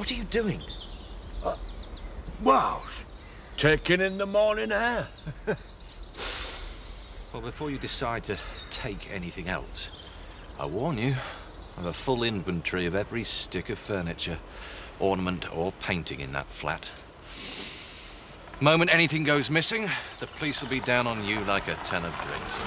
What are you doing? Wow, taking in the morning air. Well, before you decide to take anything else, I warn you, I have a full inventory of every stick of furniture, ornament or painting in that flat. The moment anything goes missing, the police will be down on you like a ton of bricks.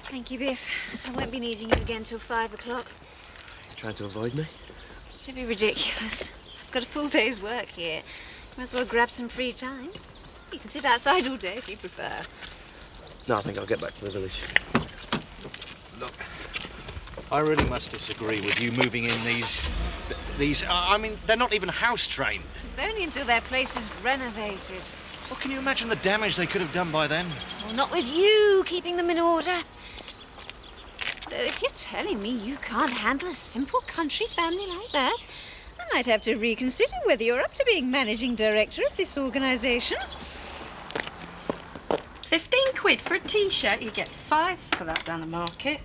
Thank you, Biff. I won't be needing you again till 5 o'clock. You trying to avoid me? Don't be ridiculous. I've got a full day's work here. Might as well grab some free time. You can sit outside all day if you prefer. No, I think I'll get back to the village. Look, I really must disagree with you moving in these... I mean, they're not even house-trained. It's only until their place is renovated. Well, can you imagine the damage they could have done by then? Well, not with you keeping them in order. So if you're telling me you can't handle a simple country family like that, I might have to reconsider whether you're up to being managing director of this organisation. 15 quid for a T-shirt. You get 5 for that down the market.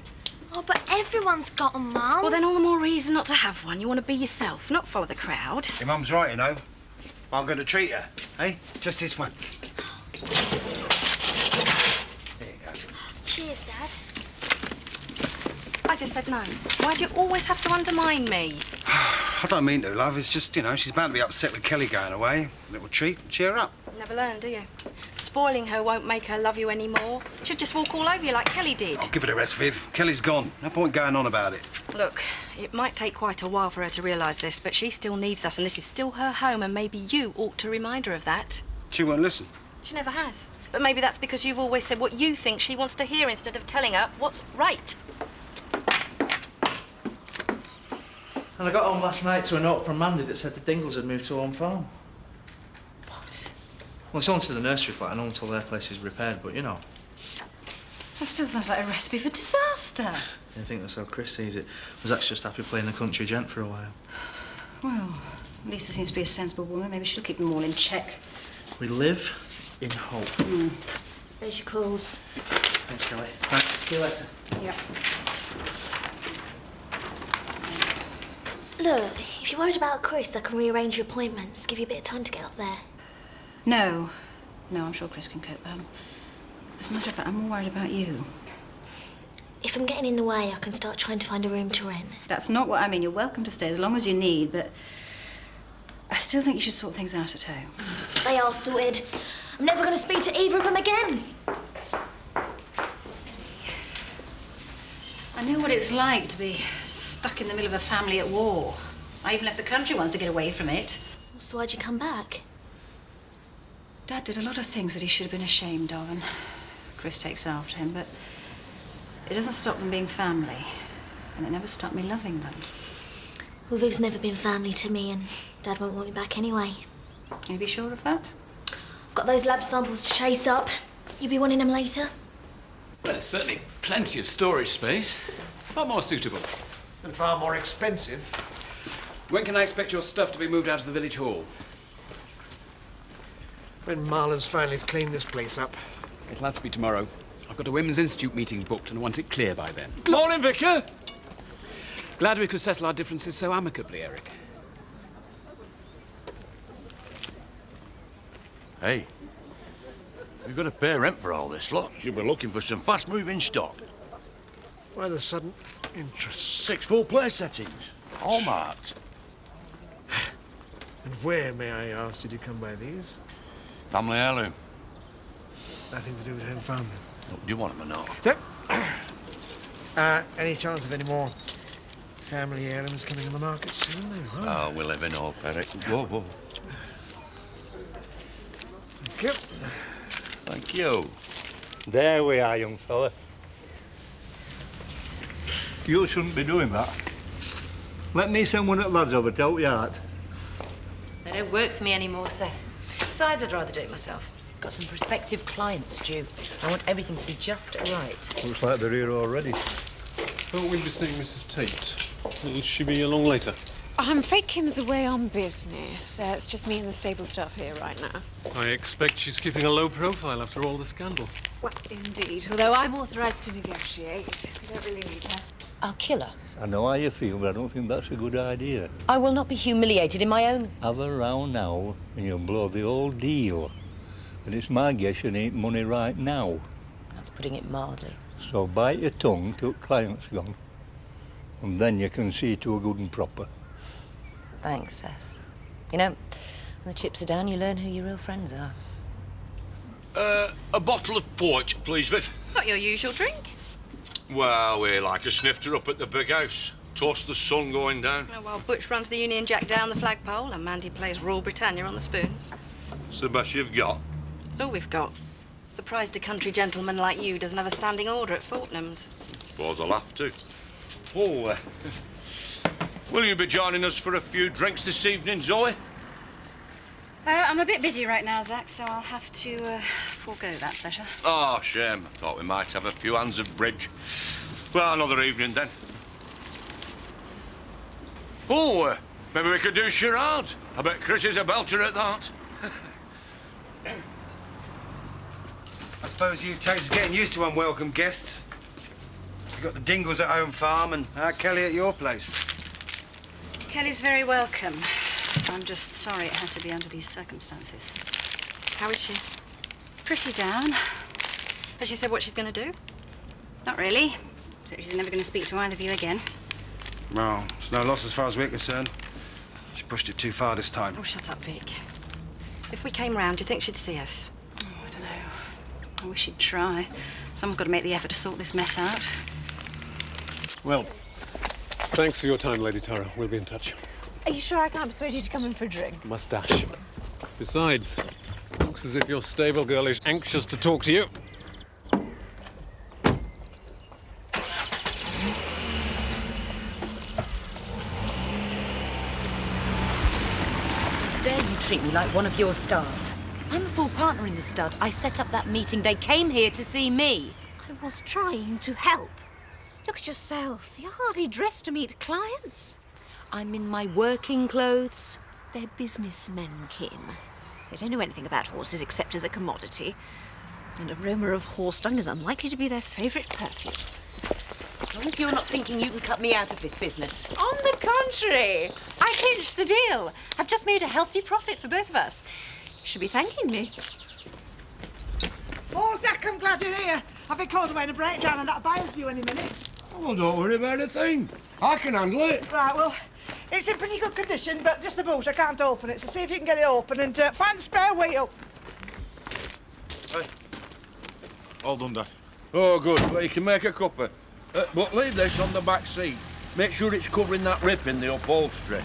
Oh, but everyone's got them, Mum. Well, then all the more reason not to have one. You want to be yourself, not follow the crowd. Your mum's right, you know. I'm going to treat her, eh? Just this once. There you go. Cheers, Dad. I just said no. Why do you always have to undermine me? I don't mean to, love. It's just, you know, she's bound to be upset with Kelly going away. A little treat, cheer her up. Never learn, do you? Spoiling her won't make her love you anymore. She'll just walk all over you like Kelly did. Oh, give it a rest, Viv. Kelly's gone. No point going on about it. Look, it might take quite a while for her to realise this, but she still needs us, and this is still her home, and maybe you ought to remind her of that. She won't listen. She never has. But maybe that's because you've always said what you think she wants to hear instead of telling her what's right. And I got home last night to a note from Mandy that said the Dingles had moved to Home Farm. What? Well, it's only to the nursery flat and until their place is repaired, but you know. That still sounds like a recipe for disaster. I think that's how Chris sees it. Was actually just happy playing the country gent for a while. Well, Lisa seems to be a sensible woman. Maybe she'll keep them all in check. We live in hope. There's your calls. Thanks, Kelly. Right, see you later. Yeah. Look, if you're worried about Chris, I can rearrange your appointments. Give you a bit of time to get up there. No. No, I'm sure Chris can cope. As a matter of fact, I'm more worried about you. If I'm getting in the way, I can start trying to find a room to rent. That's not what I mean. You're welcome to stay as long as you need, but I still think you should sort things out at home. They are sorted. I'm never going to speak to either of them again. I know what it's like to be stuck in the middle of a family at war. I even left the country once to get away from it. So why'd you come back? Dad did a lot of things that he should have been ashamed of, and Chris takes after him, but it doesn't stop them being family, and it never stopped me loving them. Well, Viv's never been family to me, and Dad won't want me back anyway. Can you be sure of that? I've got those lab samples to chase up. You be wanting them later? Well, there's certainly plenty of storage space. Far more suitable. And far more expensive. When can I expect your stuff to be moved out of the village hall? When Marlon's finally cleaned this place up. It'll have to be tomorrow. I've got a Women's Institute meeting booked and I want it clear by then. Morning, Vicar. Glad we could settle our differences so amicably, Eric. Hey, you've got to pay rent for all this, look. You'll be looking for some fast-moving stock. Why the sudden interest? 6 full place settings, all marked. And where, may I ask, did you come by these? Family heirloom. Nothing to do with Home Farm, then? Look, do you want them or not? No. Any chance of any more family heirlooms coming on the market soon, though? Huh? Oh, we live in hope, Eric. Whoa, whoa. Thank you. Thank you. There we are, young fella. You shouldn't be doing that. Let me send one at lads over to help you out. They don't work for me anymore, Seth. Besides, I'd rather do it myself. Got some prospective clients due. I want everything to be just right. Looks like they're here already. Thought we'd be seeing Mrs. Tate. Will she be along later? I'm afraid Kim's away on business. It's just me and the stable staff here right now. I expect she's keeping a low profile after all the scandal. Well, indeed. Although I'm authorised to negotiate. We don't really need her. I'll kill her. I know how you feel, but I don't think that's a good idea. I will not be humiliated in my own... Have a row now, and you'll blow the whole deal. And it's my guess you need money right now. That's putting it mildly. So bite your tongue till client's gone, and then you can see to a good and proper. Thanks, Seth. You know, when the chips are down, you learn who your real friends are. A bottle of port, please, Viv. Not your usual drink. Well, we like a snifter up at the big house. Toast the sun going down. Oh, well, Butch runs the Union Jack down the flagpole and Mandy plays Royal Britannia on the spoons. It's the best you've got. It's all we've got. Surprised a country gentleman like you doesn't have a standing order at Fortnum's. Suppose I'll have to. Oh, will you be joining us for a few drinks this evening, Zoe? I'm a bit busy right now, Zach, so I'll have to forego that pleasure. Oh, shame. I thought we might have a few hands of bridge. Well, another evening, then. Oh, maybe we could do charades. I bet Chris is a belter at that. I suppose you takes getting used to unwelcome guests. You've got the Dingles at home farm and Kelly at your place. Kelly's very welcome. I'm just sorry it had to be under these circumstances. How is she? Pretty down. Has she said what she's going to do? Not really. So she's never going to speak to either of you again. Well, it's no loss as far as we're concerned. She pushed it too far this time. Oh, shut up, Vic. If we came round, do you think she'd see us? Oh, I don't know. I wish she'd try. Someone's got to make the effort to sort this mess out. Well, thanks for your time, Lady Tara. We'll be in touch. Are you sure I can't persuade you to come in for a drink? Mustache. Besides, looks as if your stable girl is anxious to talk to you. Dare you treat me like one of your staff? I'm a full partner in the stud. I set up that meeting. They came here to see me. I was trying to help. Look at yourself. You're hardly dressed to meet clients. I'm in my working clothes. They're businessmen, Kim. They don't know anything about horses except as a commodity. An aroma of horse dung is unlikely to be their favourite perfume. As long as you're not thinking you can cut me out of this business. On the contrary, I clinched the deal. I've just made a healthy profit for both of us. You should be thanking me. Oh, Zach, I'm glad you're here. I've been called away in a breakdown and that buyer's due any minute. Oh, don't worry about a thing. I can handle it. Right, well, it's in pretty good condition, but just the boot, I can't open it, so see if you can get it open and find the spare wheel. Hey. All done, Dad. Oh, good. Well, you can make a cuppa. But leave this on the back seat. Make sure it's covering that rip in the upholstery.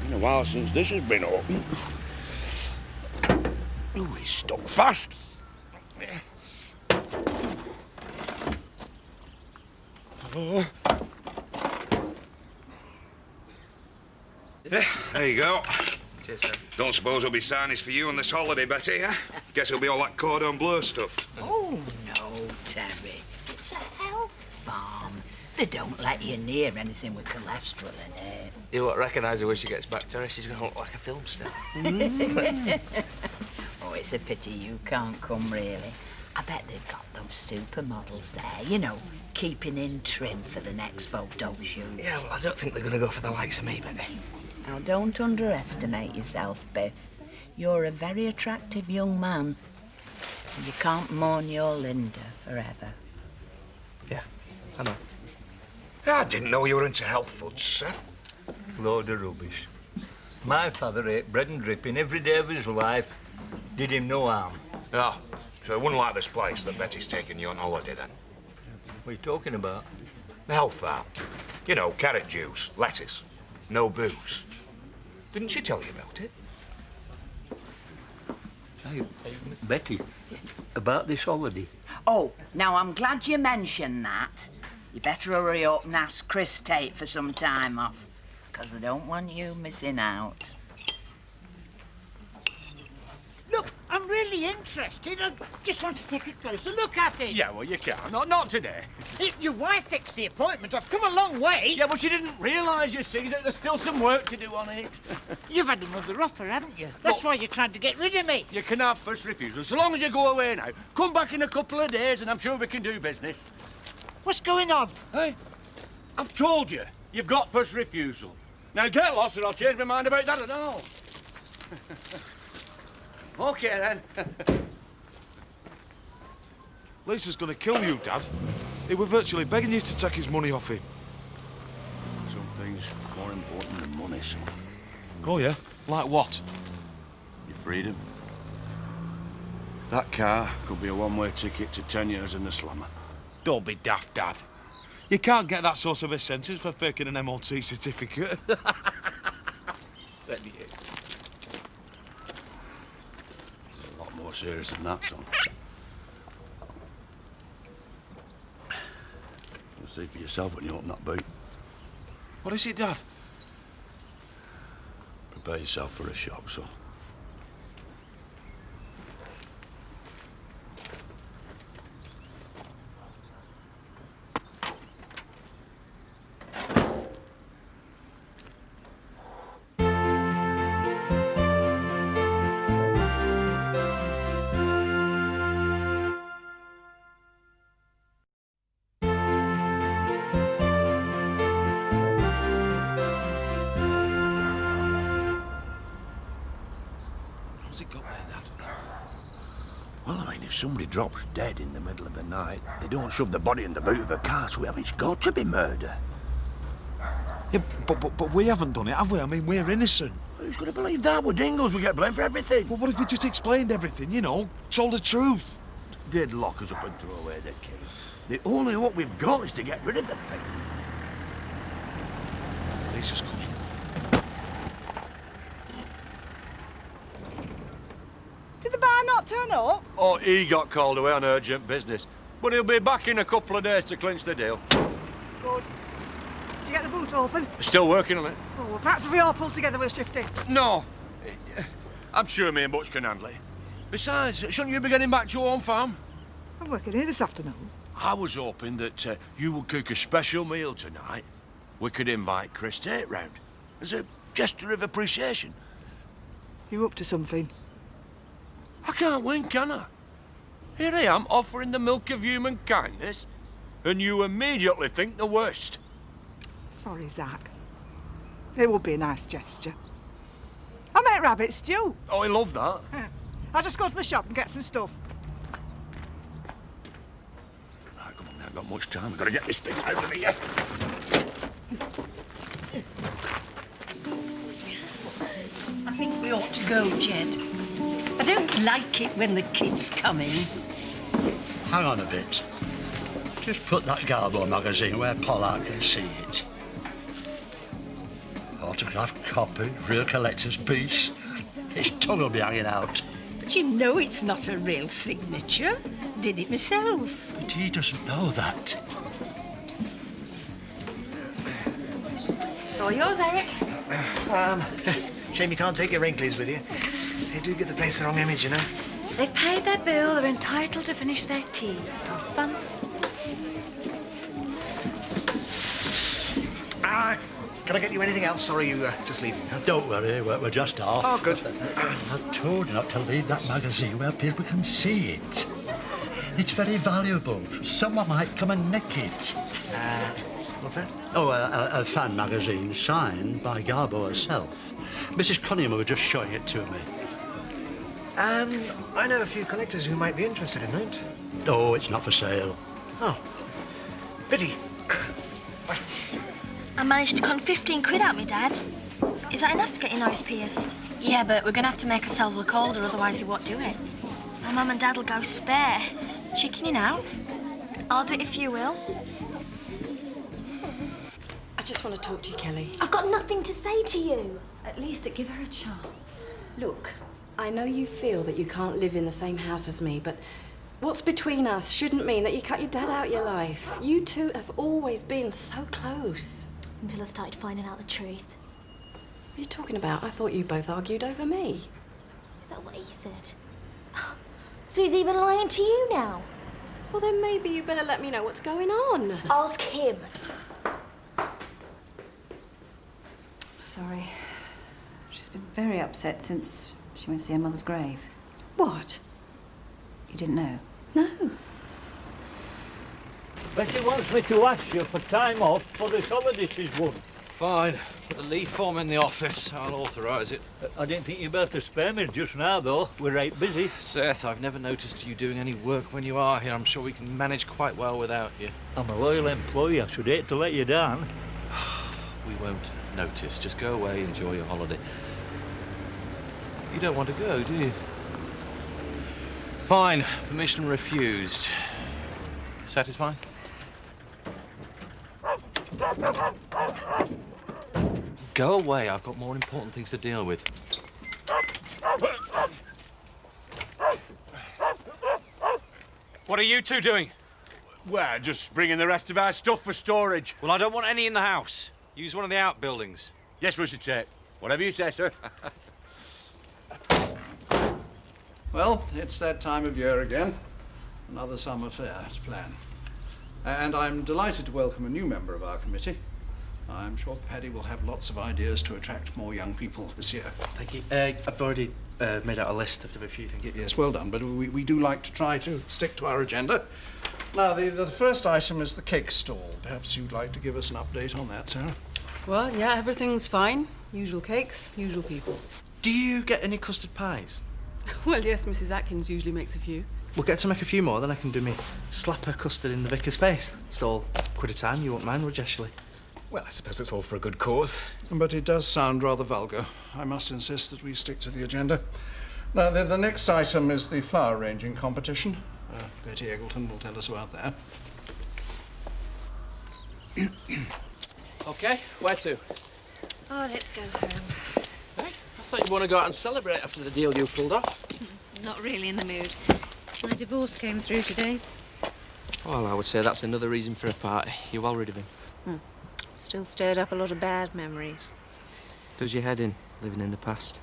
Been a while since this has been open. Oh, it's stuck fast. Oh. Yeah, there you go. Cheers, sir. Don't suppose there'll be signage for you on this holiday, Betty, huh? Guess it'll be all that cordon bleu stuff. Oh, no, Terry. It's a health farm. They don't let you near anything with cholesterol in it. You won't recognise her when she gets back, Terry. She's going to look like a film star. Oh, it's a pity you can't come, really. I bet they've got those supermodels there, you know, keeping in trim for the next photo shoot. Yeah, well, I don't think they're going to go for the likes of me, Betty. Now, don't underestimate yourself, Biff. You're a very attractive young man. And you can't mourn your Linda forever. Yeah, I know. I didn't know you were into health foods, Seth. Load of rubbish. My father ate bread and dripping every day of his life. Did him no harm. Oh, so it wouldn't like this place that Betty's taking you on holiday, then? What are you talking about? The health farm. You know, carrot juice, lettuce, no booze. Didn't she tell you about it? Hey, Betty, about this holiday. Oh, now I'm glad you mentioned that. You better hurry up and ask Chris Tate for some time off, because I don't want you missing out. Look, I'm I'm really interested. I just want to take a closer look at it. Yeah, well, you can. Not today. Your wife fixed the appointment. I've come a long way. Yeah, but she didn't realise, you see, that there's still some work to do on it. You've had another offer, haven't you? That's why you're trying to get rid of me. You can have first refusal, so long as you go away now. Come back in a couple of days and I'm sure we can do business. What's going on? Hey, I've told you, you've got first refusal. Now get lost or I'll change my mind about that at all. OK, then. Lisa's gonna kill you, Dad. He were virtually begging you to take his money off him. Some things more important than money, son. Oh, yeah? Like what? Your freedom. That car could be a one-way ticket to 10 years in the slammer. Don't be daft, Dad. You can't get that sort of a sentence for faking an MOT certificate. Said you. It's a lot more serious than that, son. You'll see for yourself when you open that boot. What is it, Dad? Prepare yourself for a shock, son. How's it got there, Dad? Well, I mean, if somebody drops dead in the middle of the night, they don't shove the body in the boot of a car, so it's got to be murder. Yeah, but we haven't done it, have we? I mean, we're innocent. Who's going to believe that? We're dingles, we get blamed for everything. Well, what if we just explained everything, you know, told the truth? They'd lock us up and throw away the key. The only hope we've got is to get rid of the thing. Lisa's coming. Did the bar not turn up? Oh, he got called away on urgent business. But he'll be back in a couple of days to clinch the deal. Good. Did you get the boot open? Still working on it. Oh, well, perhaps if we all pull together, we'll shift it. No. I'm sure me and Butch can handle it. Besides, shouldn't you be getting back to your own farm? I'm working here this afternoon. I was hoping that you would cook a special meal tonight. We could invite Chris Tate round as a gesture of appreciation. You up to something? I can't win, can I? Here I am offering the milk of human kindness, and you immediately think the worst. Sorry, Zach. It would be a nice gesture. I make rabbit stew. Oh, I love that. I'll just go to the shop and get some stuff. Right, come on, I haven't got much time. We've got to get this thing out of here. I think we ought to go, Jed. I don't like it when the kids come in. Hang on a bit. Just put that Garbo magazine where Pollard can see it. Autographed copy, real collector's piece. His tongue will be hanging out. But you know it's not a real signature. Did it myself. But he doesn't know that. It's all yours, Eric. Shame you can't take your Wrinklies with you. They do give the place the wrong image, you know. They've paid their bill. They're entitled to finish their tea. Have fun. Can I get you anything else, or are you just leaving? Huh? Don't worry, we're just off. Oh, good. I told you not to leave that magazine where people can see it. It's very valuable. Someone might come and nick it. What's that? Oh, a fan magazine signed by Garbo herself. Mrs. Cunningham was just showing it to me. I know a few collectors who might be interested in that. Oh, it's not for sale. Oh. Pity. I managed to con 15 quid out me, Dad. Is that enough to get your nose pierced? Yeah, but we're gonna have to make ourselves look older, otherwise he won't do it. My mum and Dad'll go spare. Chickening out. I'll do it if you will. I just want to talk to you, Kelly. I've got nothing to say to you. At least give her a chance. Look, I know you feel that you can't live in the same house as me, but what's between us shouldn't mean that you cut your dad out of your life. You two have always been so close. Until I started finding out the truth. What are you talking about? I thought you both argued over me. Is that what he said? So he's even lying to you now? Well, then maybe you better let me know what's going on. Ask him. Sorry. She's been very upset since she went to see her mother's grave. What? You didn't know? No. Betty wants me to ask you for time off for this holiday she's won. Fine. Put the leave form in the office. I'll authorise it. I didn't think you'd be able to spare me just now, though. We're right busy. Seth, I've never noticed you doing any work when you are here. I'm sure we can manage quite well without you. I'm a loyal employee. I should hate to let you down. We won't notice. Just go away, enjoy your holiday. You don't want to go, do you? Fine. Permission refused. Satisfied? Go away. I've got more important things to deal with. What are you two doing? We're just bringing the rest of our stuff for storage. Well, I don't want any in the house. Use one of the outbuildings. Yes, Mr. Tate. Whatever you say, sir. Well, it's that time of year again. Another summer fair to plan. And I'm delighted to welcome a new member of our committee. I'm sure Paddy will have lots of ideas to attract more young people this year. Thank you. I've already made out a list of a few things. Yes, well done, but we do like to try to stick to our agenda. Now, the first item is the cake stall. Perhaps you'd like to give us an update on that, Sarah? Well, yeah, everything's fine. Usual cakes, usual people. Do you get any custard pies? Well, yes, Mrs. Atkins usually makes a few. We'll get to make a few more, then I can do me slapper custard in the vicar's face. Just all £1 a time. You won't mind, would you, Ashley? Well, I suppose it's all for a good cause. But it does sound rather vulgar. I must insist that we stick to the agenda. Now, the next item is the flower arranging competition. Betty Eggleton will tell us about that. OK, where to? Oh, let's go home. Hey, I thought you'd want to go out and celebrate after the deal you pulled off. Not really in the mood. My divorce came through today. Well, I would say that's another reason for a party. You're well rid of him. Still stirred up a lot of bad memories. Does your head in, living in the past?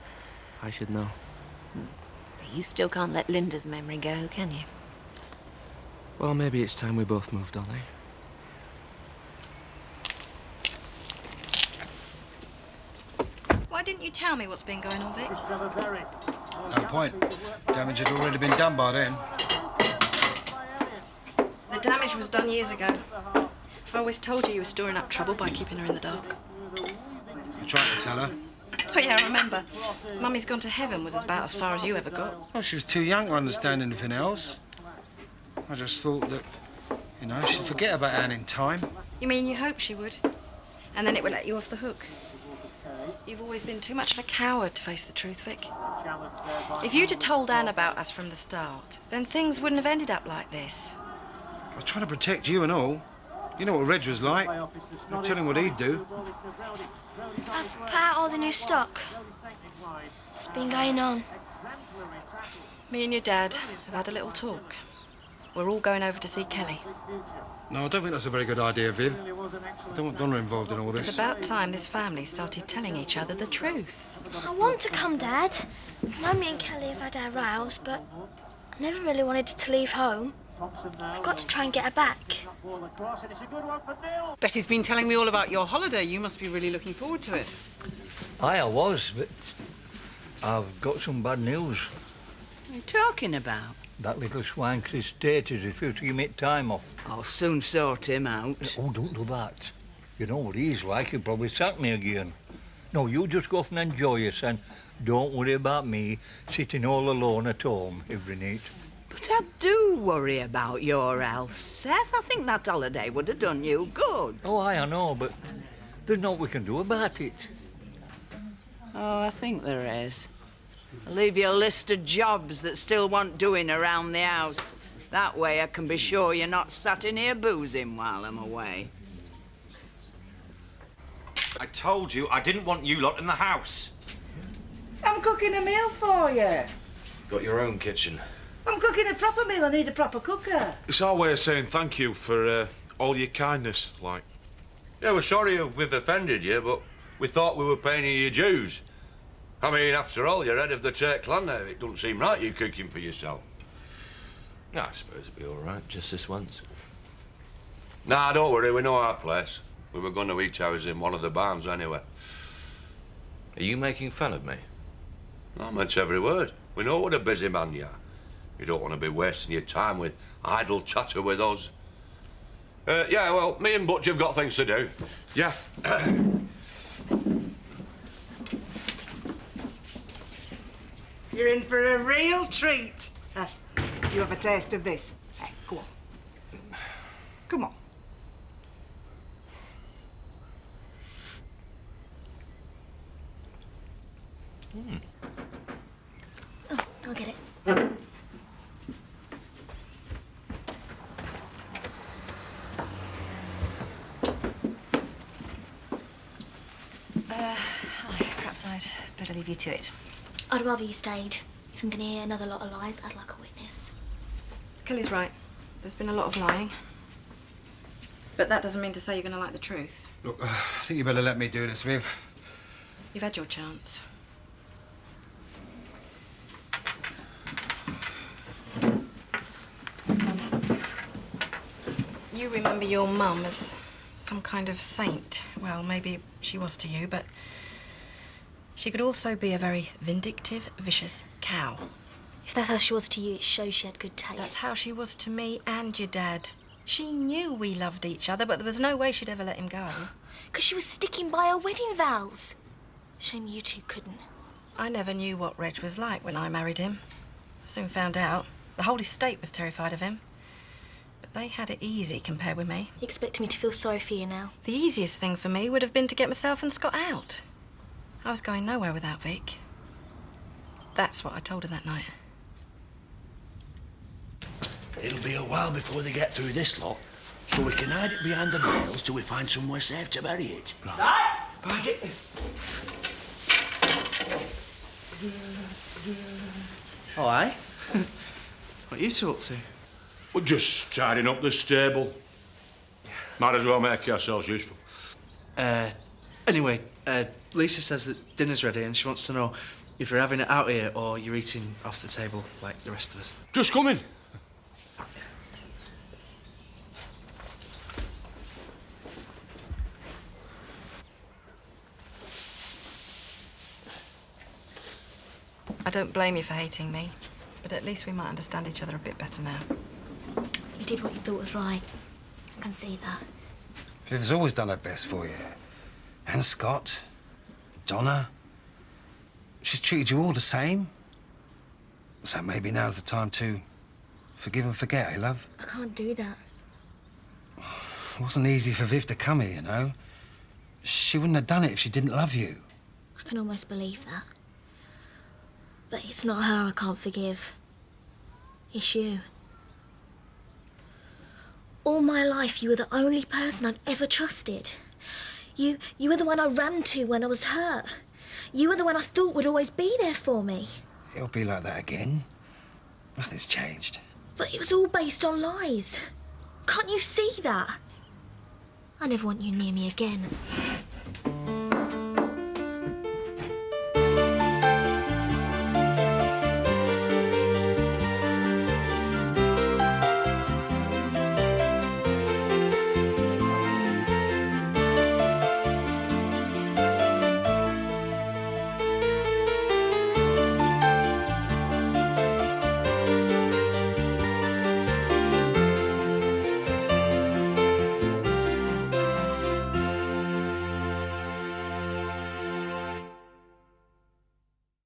I should know. But you still can't let Linda's memory go, can you? Well, maybe it's time we both moved on, eh? Why didn't you tell me what's been going on, Vic? No point. Damage had already been done by then. The damage was done years ago. I always told you were storing up trouble by keeping her in the dark. You tried to tell her. Oh, yeah, I remember. Mummy's gone to heaven was about as far as you ever got. Well, she was too young to understand anything else. I just thought that, you know, she'd forget about Anne in time. You mean you hoped she would? And then it would let you off the hook? You've always been too much of a coward to face the truth, Vic. If you'd have told Anne about us from the start, then things wouldn't have ended up like this. I was trying to protect you and all. You know what Reg was like. I'll tell him what he'd do. I've put out all the new stock. What's been going on? Me and your dad have had a little talk. We're all going over to see Kelly. No, I don't think that's a very good idea, Viv. I don't want Donna involved in all this. It's about time this family started telling each other the truth. I want to come, Dad. Mummy and Kelly have had our rows, but I never really wanted to leave home. I've got to try and get her back. Betty's been telling me all about your holiday. You must be really looking forward to it. I was, but I've got some bad news. What are you talking about? That little swine Chris Tate has refused to give me time off. I'll soon sort him out. Oh, don't do that. You know what he's like, he'll probably sack me again. No, you just go off and enjoy yourself and don't worry about me sitting all alone at home every night. But I do worry about your health, Seth. I think that holiday would have done you good. Oh, I know, but there's naught we can do about it. Oh, I think there is. I'll leave you a list of jobs that still want doing around the house. That way I can be sure you're not sat in here boozing while I'm away. I told you I didn't want you lot in the house. I'm cooking a meal for you. Got your own kitchen. I'm cooking a proper meal. I need a proper cooker. It's our way of saying thank you for all your kindness, like. Yeah, we're sorry if we've offended you, but we thought we were paying you your dues. I mean, after all, you're head of the Turk clan now. It doesn't seem right you cooking for yourself. I suppose it'd be all right, just this once. Nah, don't worry, we know our place. We were going to eat ours in one of the barns anyway. Are you making fun of me? I meant every word. We know what a busy man you are. You don't want to be wasting your time with idle chatter with us. Yeah, well, me and Butch have got things to do. Yeah. You're in for a real treat. You have a taste of this. Go on. Come on. Oh, I'll get it. Perhaps I'd better leave you to it. I'd rather you stayed. If I'm going to hear another lot of lies, I'd like a witness. Kelly's right. There's been a lot of lying. But that doesn't mean to say you're going to like the truth. Look, I think you better let me do this, Viv. You've had your chance. You remember your mum as some kind of saint. Well, maybe she was to you, but she could also be a very vindictive, vicious cow. If that's how she was to you, it shows she had good taste. That's how she was to me and your dad. She knew we loved each other, but there was no way she'd ever let him go. Because she was sticking by her wedding vows. Shame you two couldn't. I never knew what Reg was like when I married him. I soon found out. The whole estate was terrified of him. But they had it easy compared with me. You expect me to feel sorry for you now? The easiest thing for me would have been to get myself and Scott out. I was going nowhere without Vic. That's what I told her that night. It'll be a while before they get through this lot, so we can hide it behind the nails till we find somewhere safe to bury it. Right. Oh, aye? What are you two up to? We're just tidying up the stable. Might as well make ourselves useful. Anyway, Lisa says that dinner's ready and she wants to know if you're having it out here or you're eating off the table like the rest of us. Just come in. I don't blame you for hating me, but at least we might understand each other a bit better now. You did what you thought was right. I can see that. Viv's always done her best for you. And Scott, Donna. She's treated you all the same. So maybe now's the time to forgive and forget, eh, love? I can't do that. It wasn't easy for Viv to come here, you know. She wouldn't have done it if she didn't love you. I can almost believe that. But it's not her I can't forgive. It's you. All my life, you were the only person I've ever trusted. You were the one I ran to when I was hurt. You were the one I thought would always be there for me. It'll be like that again. Nothing's changed. But it was all based on lies. Can't you see that? I never want you near me again.